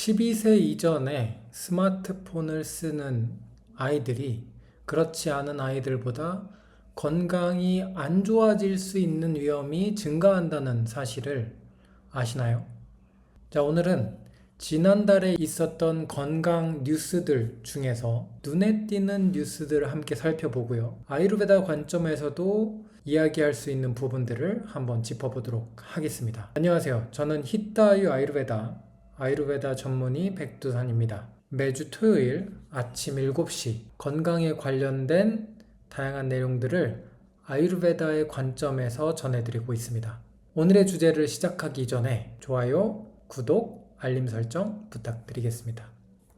12세 이전에 스마트폰을 쓰는 아이들이 그렇지 않은 아이들보다 건강이 안 좋아질 수 있는 위험이 증가한다는 사실을 아시나요? 자, 오늘은 지난달에 있었던 건강 뉴스들 중에서 눈에 띄는 뉴스들을 함께 살펴보고요. 아유르베다 관점에서도 이야기할 수 있는 부분들을 한번 짚어보도록 하겠습니다. 안녕하세요. 저는 히타유 아유르베다 전문의 백두산입니다. 매주 토요일 아침 7시 건강에 관련된 다양한 내용들을 아유르베다의 관점에서 전해드리고 있습니다. 오늘의 주제를 시작하기 전에 좋아요, 구독, 알림 설정 부탁드리겠습니다.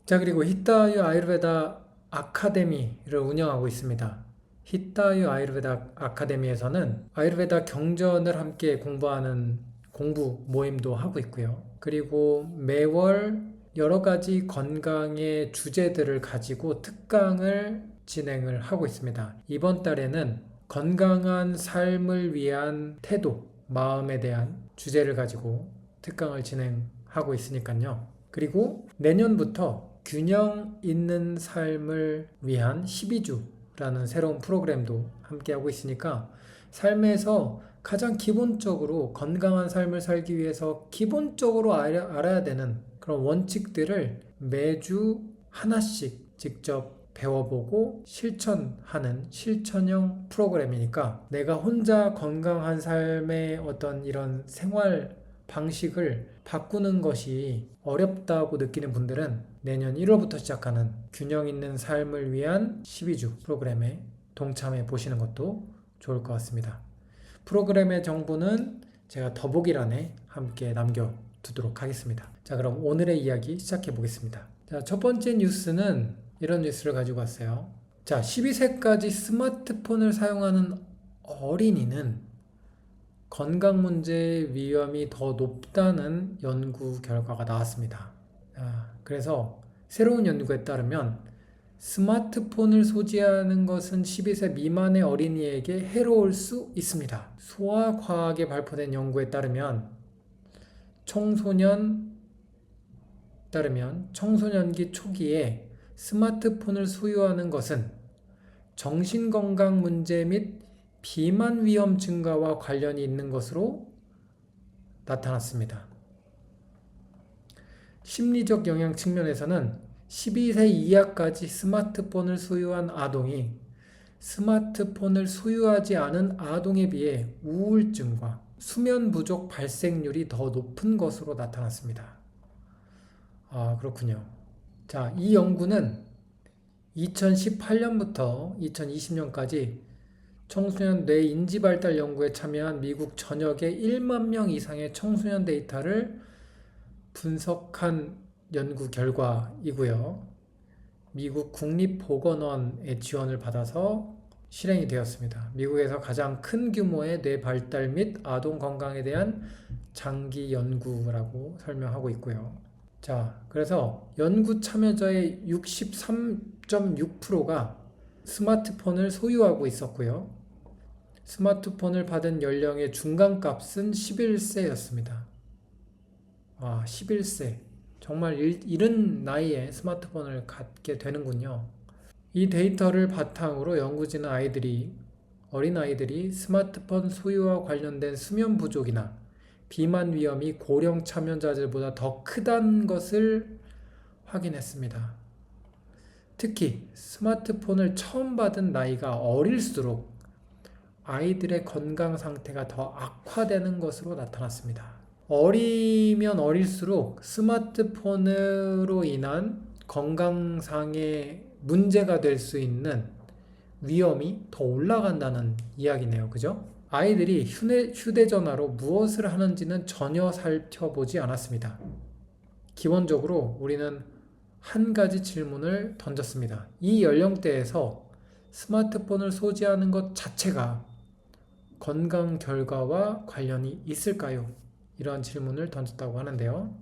자, 그리고 히타유 아유르베다 아카데미를 운영하고 있습니다. 히타유 아유르베다 아카데미에서는 아유르베다 경전을 함께 공부하는 공부 모임도 하고 있고요. 그리고 매월 여러 가지 건강의 주제들을 가지고 특강을 진행을 하고 있습니다. 이번 달에는 건강한 삶을 위한 태도, 마음에 대한 주제를 가지고 특강을 진행하고 있으니까요. 그리고 내년부터 균형 있는 삶을 위한 12주라는 새로운 프로그램도 함께하고 있으니까 삶에서 가장 기본적으로 건강한 삶을 살기 위해서 기본적으로 알아야 되는 그런 원칙들을 매주 하나씩 직접 배워보고 실천하는 실천형 프로그램이니까 내가 혼자 건강한 삶의 어떤 이런 생활 방식을 바꾸는 것이 어렵다고 느끼는 분들은 내년 1월부터 시작하는 균형 있는 삶을 위한 12주 프로그램에 동참해 보시는 것도 좋을 것 같습니다. 프로그램의 정보는 제가 더보기란에 함께 남겨두도록 하겠습니다. 자, 그럼 오늘의 이야기 시작해 보겠습니다. 자, 첫 번째 뉴스는 이런 뉴스를 가지고 왔어요. 자, 12세까지 스마트폰을 사용하는 어린이는 건강 문제 위험이 더 높다는 연구 결과가 나왔습니다. 그래서 새로운 연구에 따르면 스마트폰을 소지하는 것은 12세 미만의 어린이에게 해로울 수 있습니다. 소아과학에 발표된 연구에 따르면 청소년기 초기에 스마트폰을 소유하는 것은 정신건강 문제 및 비만 위험 증가와 관련이 있는 것으로 나타났습니다. 심리적 영향 측면에서는 12세 이하까지 스마트폰을 소유한 아동이 스마트폰을 소유하지 않은 아동에 비해 우울증과 수면 부족 발생률이 더 높은 것으로 나타났습니다. 그렇군요. 자, 이 연구는 2018년부터 2020년까지 청소년 뇌 인지 발달 연구에 참여한 미국 전역의 1만 명 이상의 청소년 데이터를 분석한 연구 결과이고요. 미국 국립보건원의 지원을 받아서 실행이 되었습니다. 미국에서 가장 큰 규모의 뇌 발달 및 아동 건강에 대한 장기 연구라고 설명하고 있고요. 자, 그래서 연구 참여자의 63.6%가 스마트폰을 소유하고 있었고요. 스마트폰을 받은 연령의 중간값은 11세였습니다. 11세. 정말 이른 나이에 스마트폰을 갖게 되는군요. 이 데이터를 바탕으로 연구진은 어린아이들이 스마트폰 소유와 관련된 수면 부족이나 비만 위험이 고령 참여자들보다 더 크다는 것을 확인했습니다. 특히 스마트폰을 처음 받은 나이가 어릴수록 아이들의 건강 상태가 더 악화되는 것으로 나타났습니다. 어리면 어릴수록 스마트폰으로 인한 건강상의 문제가 될 수 있는 위험이 더 올라간다는 이야기네요. 그죠? 아이들이 휴대전화로 무엇을 하는지는 전혀 살펴보지 않았습니다. 기본적으로 우리는 한 가지 질문을 던졌습니다. 이 연령대에서 스마트폰을 소지하는 것 자체가 건강 결과와 관련이 있을까요? 이러한 질문을 던졌다고 하는데요.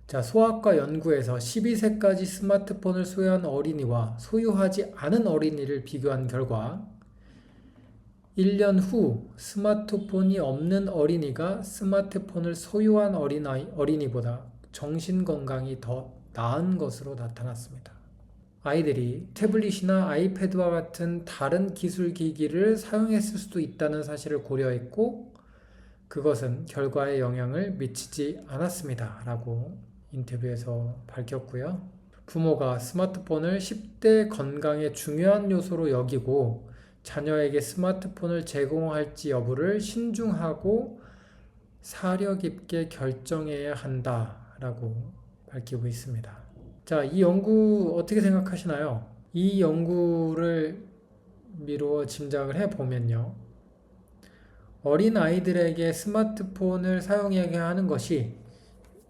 자, 소아과 연구에서 12세까지 스마트폰을 소유한 어린이와 소유하지 않은 어린이를 비교한 결과 1년 후 스마트폰이 없는 어린이가 스마트폰을 소유한 어린이보다 정신 건강이 더 나은 것으로 나타났습니다. 아이들이 태블릿이나 아이패드와 같은 다른 기술 기기를 사용했을 수도 있다는 사실을 고려했고 그것은 결과에 영향을 미치지 않았습니다. 라고 인터뷰에서 밝혔고요. 부모가 스마트폰을 10대 건강의 중요한 요소로 여기고 자녀에게 스마트폰을 제공할지 여부를 신중하고 사려 깊게 결정해야 한다라고 밝히고 있습니다. 자, 이 연구 어떻게 생각하시나요? 이 연구를 미루어 짐작을 해보면요. 어린 아이들에게 스마트폰을 사용하게 하는 것이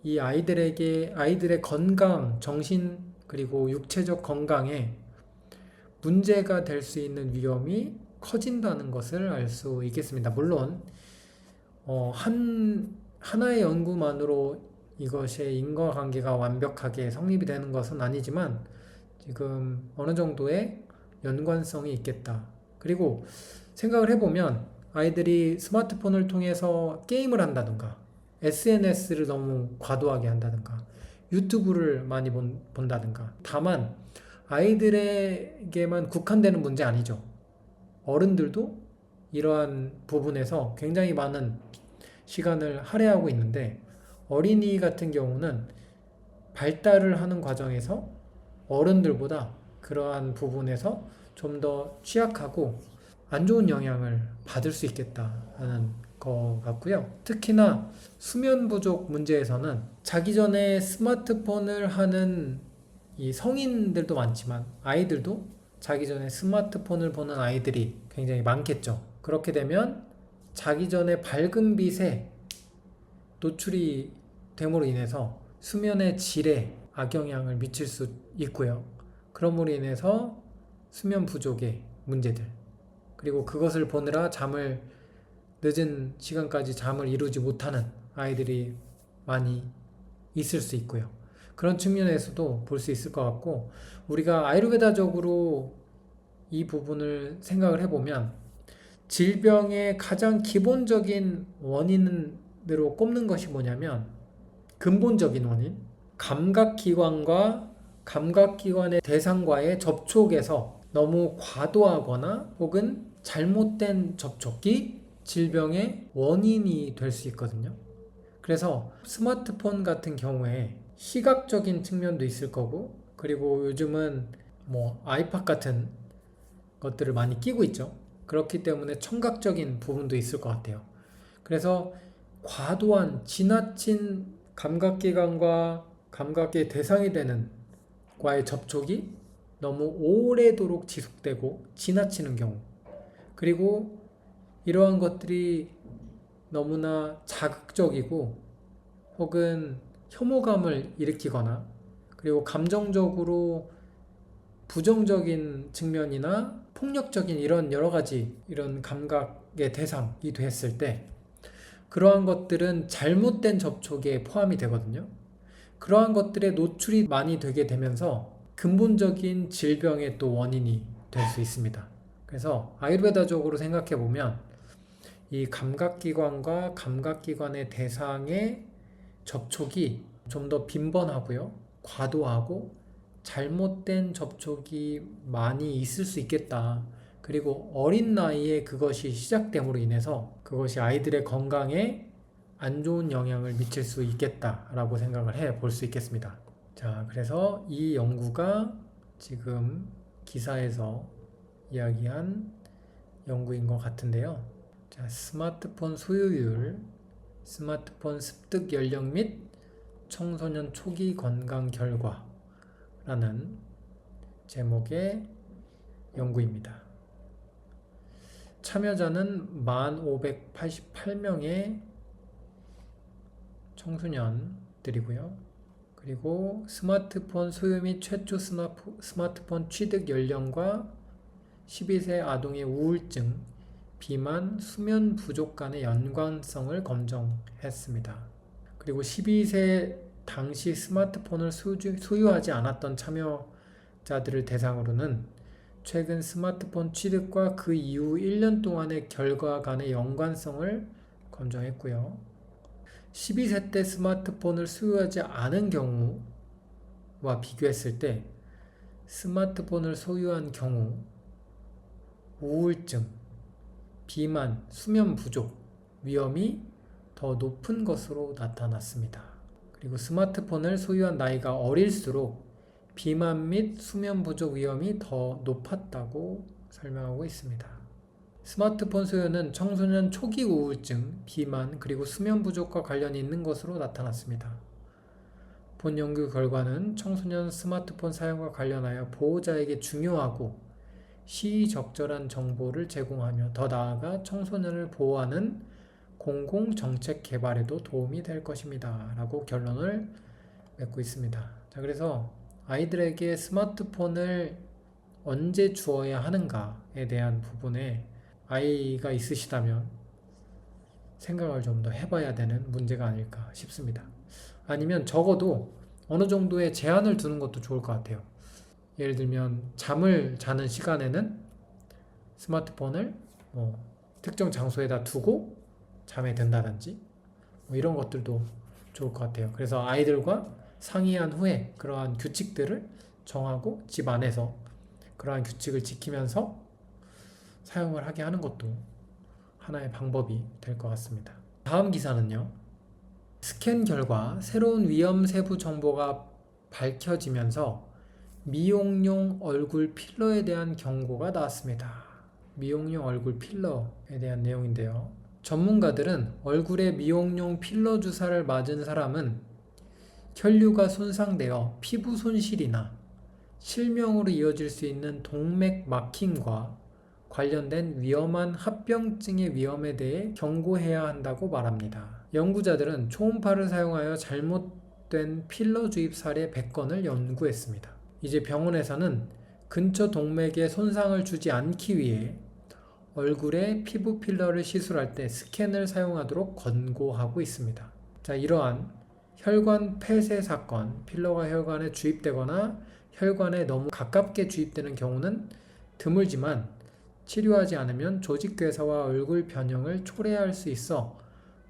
이 아이들의 건강, 정신 그리고 육체적 건강에 문제가 될 수 있는 위험이 커진다는 것을 알 수 있겠습니다. 물론 하나의 연구만으로 이것의 인과관계가 완벽하게 성립이 되는 것은 아니지만 지금 어느 정도의 연관성이 있겠다. 그리고 생각을 해보면 아이들이 스마트폰을 통해서 게임을 한다든가 SNS를 너무 과도하게 한다든가 유튜브를 많이 본다든가 다만 아이들에게만 국한되는 문제 아니죠. 어른들도 이러한 부분에서 굉장히 많은 시간을 할애하고 있는데 어린이 같은 경우는 발달을 하는 과정에서 어른들보다 그러한 부분에서 좀 더 취약하고 안 좋은 영향을 받을 수 있겠다는 것 같고요. 특히나 수면 부족 문제에서는 자기 전에 스마트폰을 하는 이 성인들도 많지만 아이들도 자기 전에 스마트폰을 보는 아이들이 굉장히 많겠죠. 그렇게 되면 자기 전에 밝은 빛에 노출이 됨으로 인해서 수면의 질에 악영향을 미칠 수 있고요. 그럼으로 인해서 수면 부족의 문제들 그리고 그것을 보느라 늦은 시간까지 잠을 이루지 못하는 아이들이 많이 있을 수 있고요. 그런 측면에서도 볼 수 있을 것 같고 우리가 아유르베다적으로 이 부분을 생각을 해보면 질병의 가장 기본적인 원인으로 꼽는 것이 뭐냐면 근본적인 원인 감각기관과 감각기관의 대상과의 접촉에서 너무 과도하거나 혹은 잘못된 접촉이 질병의 원인이 될 수 있거든요. 그래서 스마트폰 같은 경우에 시각적인 측면도 있을 거고 그리고 요즘은 아이팟 같은 것들을 많이 끼고 있죠. 그렇기 때문에 청각적인 부분도 있을 것 같아요. 그래서 과도한 지나친 감각기관과 감각의 대상이 되는 과의 접촉이 너무 오래도록 지속되고 지나치는 경우 그리고 이러한 것들이 너무나 자극적이고 혹은 혐오감을 일으키거나 그리고 감정적으로 부정적인 측면이나 폭력적인 이런 여러 가지 이런 감각의 대상이 됐을 때 그러한 것들은 잘못된 접촉에 포함이 되거든요. 그러한 것들에 노출이 많이 되게 되면서 근본적인 질병의 또 원인이 될 수 있습니다. 그래서 아유르베다적으로 생각해 보면 이 감각기관과 감각기관의 대상의 접촉이 좀 더 빈번하고요. 과도하고 잘못된 접촉이 많이 있을 수 있겠다. 그리고 어린 나이에 그것이 시작됨으로 인해서 그것이 아이들의 건강에 안 좋은 영향을 미칠 수 있겠다라고 생각을 해 볼 수 있겠습니다. 자, 그래서 이 연구가 지금 기사에서 이야기한 연구인 것 같은데요. 자, 스마트폰 소유율, 스마트폰 습득 연령 및 청소년 초기 건강 결과라는 제목의 연구입니다. 참여자는 1588명의 청소년들이고요. 그리고 스마트폰 소유 및 최초 스마트폰 취득 연령과 12세 아동의 우울증, 비만, 수면 부족 간의 연관성을 검정했습니다. 그리고 12세 당시 스마트폰을 소유하지 않았던 참여자들을 대상으로는 최근 스마트폰 취득과 그 이후 1년 동안의 결과 간의 연관성을 검증했고요. 12세 때 스마트폰을 소유하지 않은 경우와 비교했을 때 스마트폰을 소유한 경우 우울증, 비만, 수면 부족 위험이 더 높은 것으로 나타났습니다. 그리고 스마트폰을 소유한 나이가 어릴수록 비만 및 수면 부족 위험이 더 높았다고 설명하고 있습니다. 스마트폰 소유는 청소년 초기 우울증, 비만, 그리고 수면 부족과 관련이 있는 것으로 나타났습니다. 본 연구 결과는 청소년 스마트폰 사용과 관련하여 보호자에게 중요하고 시의적절한 정보를 제공하며 더 나아가 청소년을 보호하는 공공정책 개발에도 도움이 될 것입니다. 라고 결론을 맺고 있습니다. 자, 그래서 아이들에게 스마트폰을 언제 주어야 하는가에 대한 부분에 아이가 있으시다면 생각을 좀 더 해봐야 되는 문제가 아닐까 싶습니다. 아니면 적어도 어느 정도의 제한을 두는 것도 좋을 것 같아요. 예를 들면 잠을 자는 시간에는 스마트폰을 특정 장소에다 두고 잠에 든다든지 이런 것들도 좋을 것 같아요. 그래서 아이들과 상의한 후에 그러한 규칙들을 정하고 집 안에서 그러한 규칙을 지키면서 사용을 하게 하는 것도 하나의 방법이 될 것 같습니다. 다음 기사는요. 스캔 결과 새로운 위험 세부 정보가 밝혀지면서 미용용 얼굴 필러에 대한 경고가 나왔습니다. 미용용 얼굴 필러에 대한 내용인데요. 전문가들은 얼굴에 미용용 필러 주사를 맞은 사람은 혈류가 손상되어 피부 손실이나 실명으로 이어질 수 있는 동맥 막힘과 관련된 위험한 합병증의 위험에 대해 경고해야 한다고 말합니다. 연구자들은 초음파를 사용하여 잘못된 필러 주입 사례 100건을 연구했습니다. 이제 병원에서는 근처 동맥에 손상을 주지 않기 위해 얼굴에 피부 필러를 시술할 때 스캔을 사용하도록 권고하고 있습니다. 자, 이러한 혈관 폐쇄 사건, 필러가 혈관에 주입되거나 혈관에 너무 가깝게 주입되는 경우는 드물지만 치료하지 않으면 조직괴사와 얼굴 변형을 초래할 수 있어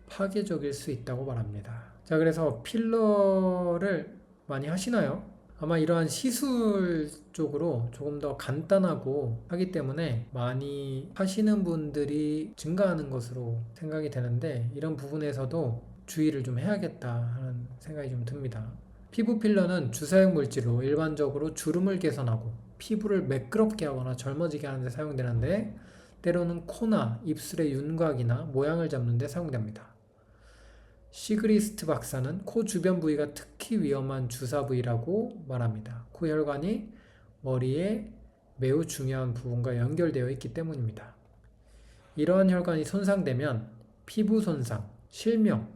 파괴적일 수 있다고 말합니다. 자, 그래서 필러를 많이 하시나요? 아마 이러한 시술 쪽으로 조금 더 간단하고 하기 때문에 많이 하시는 분들이 증가하는 것으로 생각이 되는데 이런 부분에서도 주의를 좀 해야겠다 하는 생각이 좀 듭니다. 피부 필러는 주사용 물질로 일반적으로 주름을 개선하고 피부를 매끄럽게 하거나 젊어지게 하는 데 사용되는데 때로는 코나 입술의 윤곽이나 모양을 잡는 데 사용됩니다. 시그리스트 박사는 코 주변 부위가 특히 위험한 주사 부위라고 말합니다. 코혈관이 머리의 매우 중요한 부분과 연결되어 있기 때문입니다. 이러한 혈관이 손상되면 피부 손상, 실명,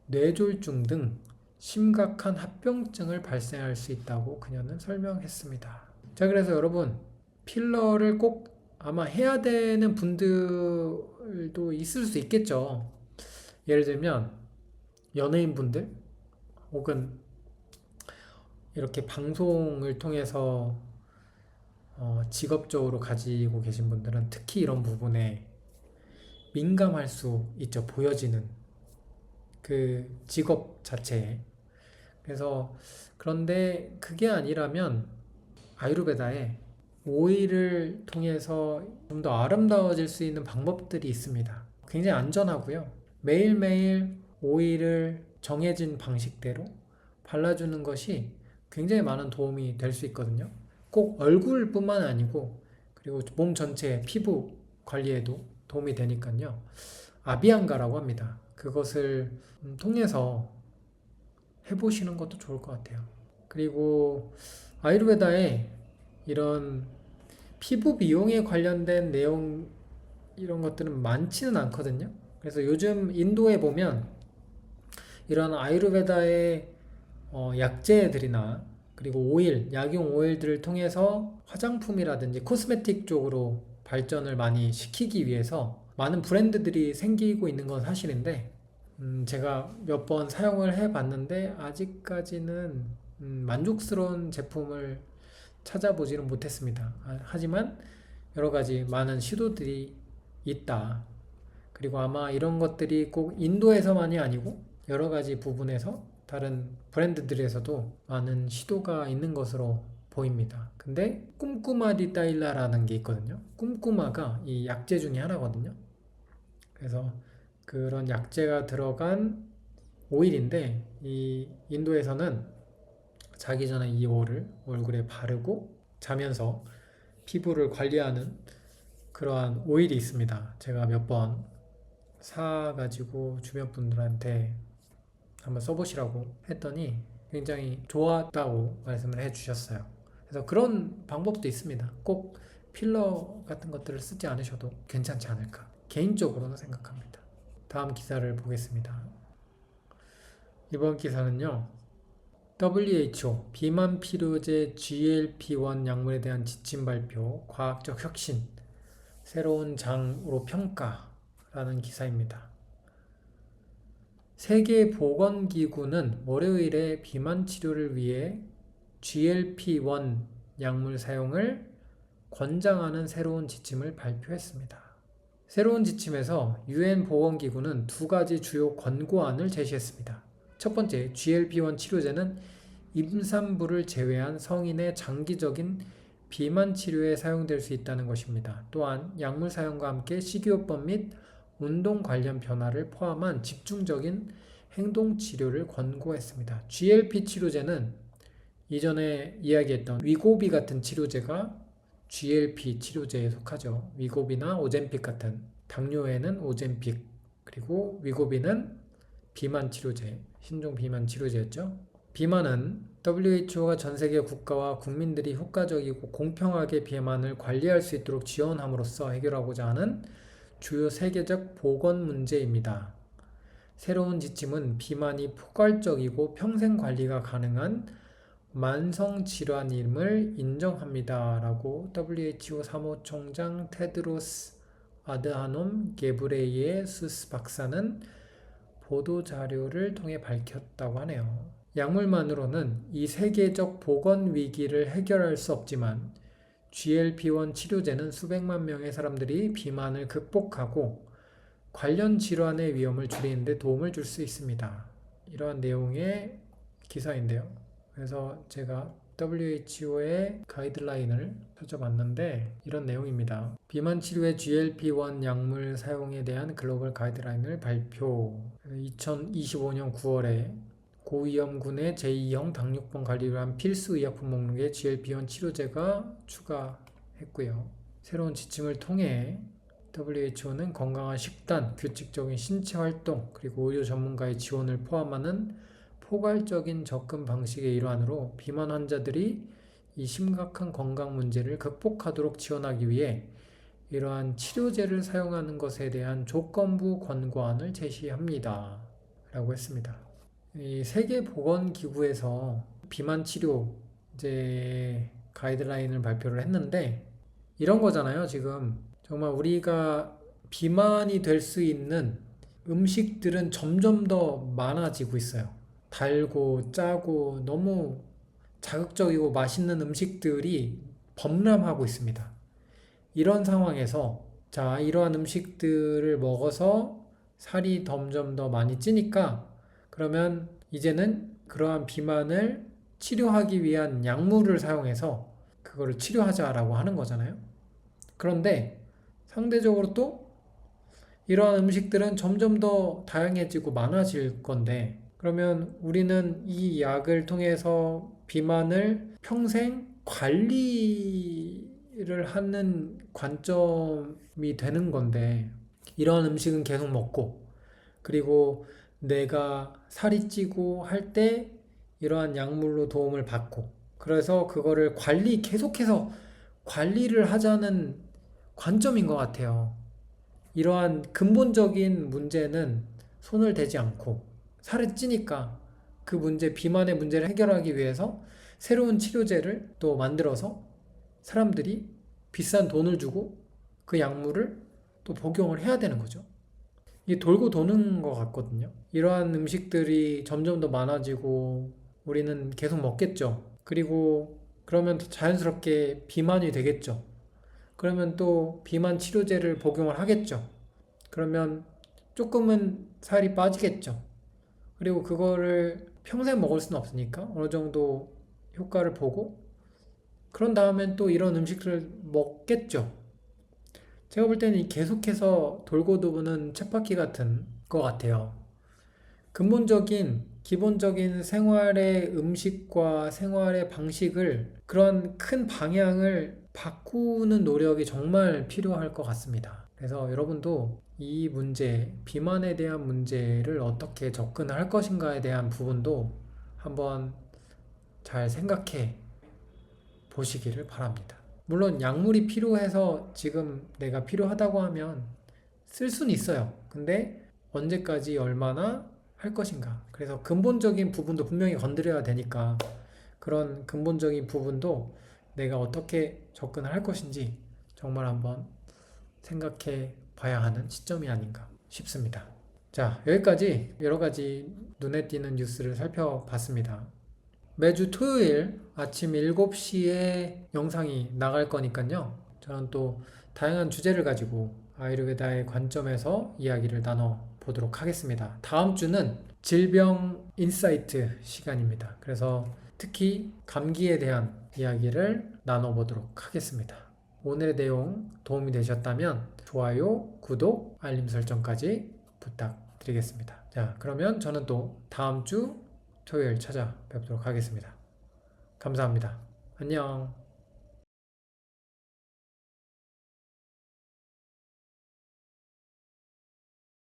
뇌졸중 등 심각한 합병증을 발생할 수 있다고 그녀는 설명했습니다. 자, 그래서 여러분 필러를 꼭 아마 해야 되는 분들도 있을 수 있겠죠. 예를 들면 연예인분들 혹은 이렇게 방송을 통해서 직업적으로 가지고 계신 분들은 특히 이런 부분에 민감할 수 있죠. 보여지는 그 직업 자체에. 그래서 그런데 그게 아니라면 아유르베다에 오일을 통해서 좀 더 아름다워질 수 있는 방법들이 있습니다. 굉장히 안전하고요. 매일매일 오일을 정해진 방식대로 발라주는 것이 굉장히 많은 도움이 될 수 있거든요. 꼭 얼굴뿐만 아니고 그리고 몸 전체 피부 관리에도 도움이 되니까요. 아비앙가라고 합니다. 그것을 통해서 해보시는 것도 좋을 것 같아요. 그리고 아유르베다에 이런 피부 미용에 관련된 내용 이런 것들은 많지는 않거든요. 그래서 요즘 인도에 보면 이런 아유르베다의 약재들이나 그리고 오일, 약용 오일들을 통해서 화장품이라든지 코스메틱 쪽으로 발전을 많이 시키기 위해서 많은 브랜드들이 생기고 있는 건 사실인데 제가 몇 번 사용을 해봤는데 아직까지는 만족스러운 제품을 찾아보지는 못했습니다. 하지만 여러 가지 많은 시도들이 있다. 그리고 아마 이런 것들이 꼭 인도에서만이 아니고 여러 가지 부분에서 다른 브랜드들에서도 많은 시도가 있는 것으로 보입니다. 근데 쿰꾸마디다일라라는 게 있거든요. 쿰꾸마가 이 약재 중에 하나거든요. 그래서 그런 약재가 들어간 오일인데 이 인도에서는 자기 전에 이 오일을 얼굴에 바르고 자면서 피부를 관리하는 그러한 오일이 있습니다. 제가 몇 번 사가지고 주변 분들한테 한번 써보시라고 했더니 굉장히 좋았다고 말씀을 해주셨어요. 그래서 그런 방법도 있습니다. 꼭 필러 같은 것들을 쓰지 않으셔도 괜찮지 않을까 개인적으로는 생각합니다. 다음 기사를 보겠습니다. 이번 기사는요, WHO 비만 치료제 GLP-1 약물에 대한 지침 발표, 과학적 혁신, 새로운 장으로 평가라는 기사입니다. 세계보건기구는 월요일에 비만 치료를 위해 GLP-1 약물 사용을 권장하는 새로운 지침을 발표했습니다. 새로운 지침에서 UN 보건기구는 두 가지 주요 권고안을 제시했습니다. 첫 번째, GLP-1 치료제는 임산부를 제외한 성인의 장기적인 비만 치료에 사용될 수 있다는 것입니다. 또한 약물 사용과 함께 식이요법 및 운동 관련 변화를 포함한 집중적인 행동 치료를 권고했습니다. GLP 치료제는 이전에 이야기했던 위고비 같은 치료제가 GLP 치료제에 속하죠. 위고비나 오젬픽 같은, 당뇨에는 오젬픽, 그리고 위고비는 비만 치료제, 신종 비만 치료제였죠. 비만은 WHO가 전 세계 국가와 국민들이 효과적이고 공평하게 비만을 관리할 수 있도록 지원함으로써 해결하고자 하는 주요 세계적 보건 문제입니다. 새로운 지침은 비만이 포괄적이고 평생 관리가 가능한 만성 질환임을 인정합니다. 라고 WHO 사무총장 테드로스 아드하놈 게브레이에수스 박사는 보도자료를 통해 밝혔다고 하네요. 약물만으로는 이 세계적 보건 위기를 해결할 수 없지만 GLP-1 치료제는 수백만 명의 사람들이 비만을 극복하고 관련 질환의 위험을 줄이는 데 도움을 줄 수 있습니다. 이러한 내용의 기사인데요. 그래서 제가 WHO의 가이드라인을 찾아봤는데 이런 내용입니다. 비만 치료의 GLP-1 약물 사용에 대한 글로벌 가이드라인을 발표. 2025년 9월에 고위험군의 제2형 당뇨병 관리를 위한 필수 의약품 목록에 GLP-1 치료제가 추가했고요. 새로운 지침을 통해 WHO는 건강한 식단, 규칙적인 신체 활동, 그리고 의료 전문가의 지원을 포함하는 포괄적인 접근 방식의 일환으로 비만 환자들이 이 심각한 건강 문제를 극복하도록 지원하기 위해 이러한 치료제를 사용하는 것에 대한 조건부 권고안을 제시합니다. 라고 했습니다. 이 세계보건기구에서 비만 치료 이제 가이드라인을 발표를 했는데 이런 거잖아요. 지금 정말 우리가 비만이 될 수 있는 음식들은 점점 더 많아지고 있어요. 달고 짜고 너무 자극적이고 맛있는 음식들이 범람하고 있습니다. 이런 상황에서 자, 이러한 음식들을 먹어서 살이 점점 더 많이 찌니까 그러면 이제는 그러한 비만을 치료하기 위한 약물을 사용해서 그거를 치료하자라고 하는 거잖아요. 그런데 상대적으로 또 이러한 음식들은 점점 더 다양해지고 많아질 건데 그러면 우리는 이 약을 통해서 비만을 평생 관리를 하는 관점이 되는 건데 이러한 음식은 계속 먹고 그리고 내가 살이 찌고 할 때 이러한 약물로 도움을 받고 그래서 그거를 계속해서 관리를 하자는 관점인 것 같아요. 이러한 근본적인 문제는 손을 대지 않고 살이 찌니까 그 문제, 비만의 문제를 해결하기 위해서 새로운 치료제를 또 만들어서 사람들이 비싼 돈을 주고 그 약물을 또 복용을 해야 되는 거죠. 이게 돌고 도는 것 같거든요. 이러한 음식들이 점점 더 많아지고 우리는 계속 먹겠죠. 그리고 그러면 자연스럽게 비만이 되겠죠. 그러면 또 비만 치료제를 복용을 하겠죠. 그러면 조금은 살이 빠지겠죠. 그리고 그거를 평생 먹을 수는 없으니까 어느 정도 효과를 보고 그런 다음엔 또 이런 음식을 먹겠죠. 제가 볼 때는 계속해서 돌고 도는 쳇바퀴 같은 것 같아요. 근본적인 기본적인 생활의 음식과 생활의 방식을 그런 큰 방향을 바꾸는 노력이 정말 필요할 것 같습니다. 그래서 여러분도 이 문제, 비만에 대한 문제를 어떻게 접근할 것인가에 대한 부분도 한번 잘 생각해 보시기를 바랍니다. 물론 약물이 필요해서 지금 내가 필요하다고 하면 쓸 수는 있어요. 근데 언제까지 얼마나 할 것인가. 그래서 근본적인 부분도 분명히 건드려야 되니까 그런 근본적인 부분도 내가 어떻게 접근을 할 것인지 정말 한번 생각해 봐야 하는 시점이 아닌가 싶습니다. 자, 여기까지 여러 가지 눈에 띄는 뉴스를 살펴봤습니다. 매주 토요일 아침 7시에 영상이 나갈 거니까요. 저는 또 다양한 주제를 가지고 아유르베다의 관점에서 이야기를 나눠 보도록 하겠습니다. 다음 주는 질병 인사이트 시간입니다. 그래서 특히 감기에 대한 이야기를 나눠 보도록 하겠습니다. 오늘의 내용 도움이 되셨다면 좋아요, 구독, 알림 설정까지 부탁드리겠습니다. 자, 그러면 저는 또 다음 주 토요일 찾아뵙도록 하겠습니다. 감사합니다. 안녕.